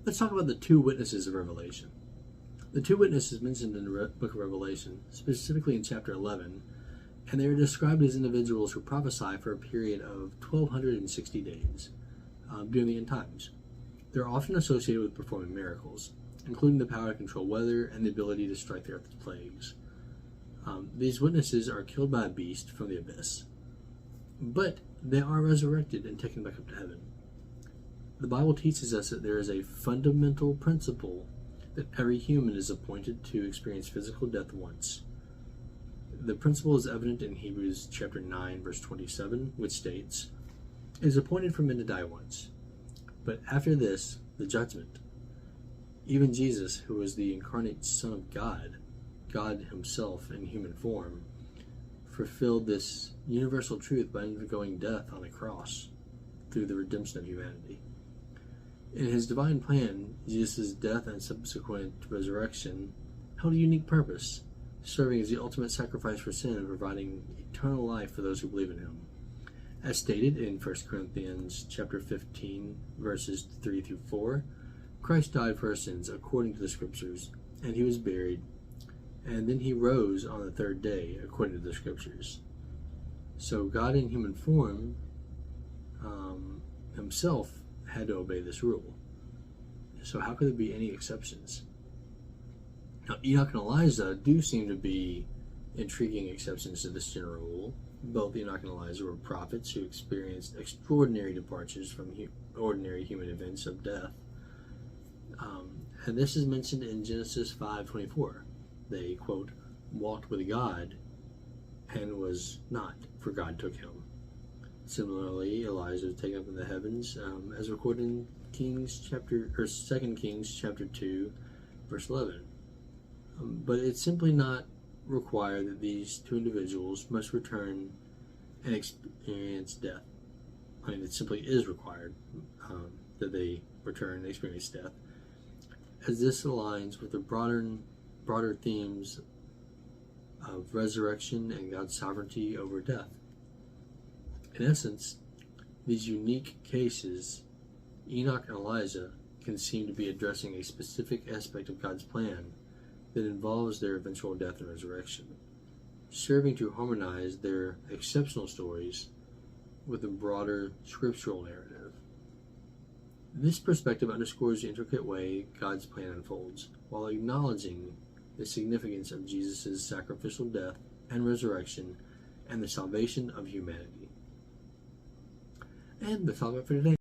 Let's talk about the two witnesses of Revelation. The two witnesses mentioned in the book of Revelation, specifically in chapter 11, and they are described as individuals who prophesy for a period of 1,260 days during the end times. They're often associated with performing miracles, including the power to control weather and the ability to strike the earth with plagues. These witnesses are killed by a beast from the abyss, but they are resurrected and taken back up to heaven. The Bible teaches us that there is a fundamental principle that every human is appointed to experience physical death once. The principle is evident in Hebrews chapter 9, verse 27, which states, "It is appointed for men to die once, but after this, the judgment." Even Jesus, who was the incarnate Son of God, God himself in human form, fulfilled this universal truth by undergoing death on a cross through the redemption of humanity. In his divine plan, Jesus' death and subsequent resurrection held a unique purpose, serving as the ultimate sacrifice for sin and providing eternal life for those who believe in him. As stated in 1 Corinthians chapter 15, verses 3 through 4, Christ died for our sins according to the Scriptures, and he was buried, and then he rose on the third day according to the Scriptures. So God in human form himself had to obey this rule. So how could there be any exceptions? Now, Enoch and Elijah do seem to be intriguing exceptions to this general rule. Both Enoch and Elijah were prophets who experienced extraordinary departures from ordinary human events of death. And this is mentioned in Genesis 5:24. They, quote, walked with God and was not, for God took him. Similarly, Elijah was taken up in the heavens, as recorded in 2 Kings chapter 2, verse 11. But it's simply not required that these two individuals must return and experience death. I mean, it simply is required that they return and experience death, as this aligns with the broader themes of resurrection and God's sovereignty over death. In essence, these unique cases, Enoch and Elijah, can seem to be addressing a specific aspect of God's plan that involves their eventual death and resurrection, serving to harmonize their exceptional stories with the broader scriptural narrative. This perspective underscores the intricate way God's plan unfolds, while acknowledging the significance of Jesus' sacrificial death and resurrection and the salvation of humanity. And that's all I got for today.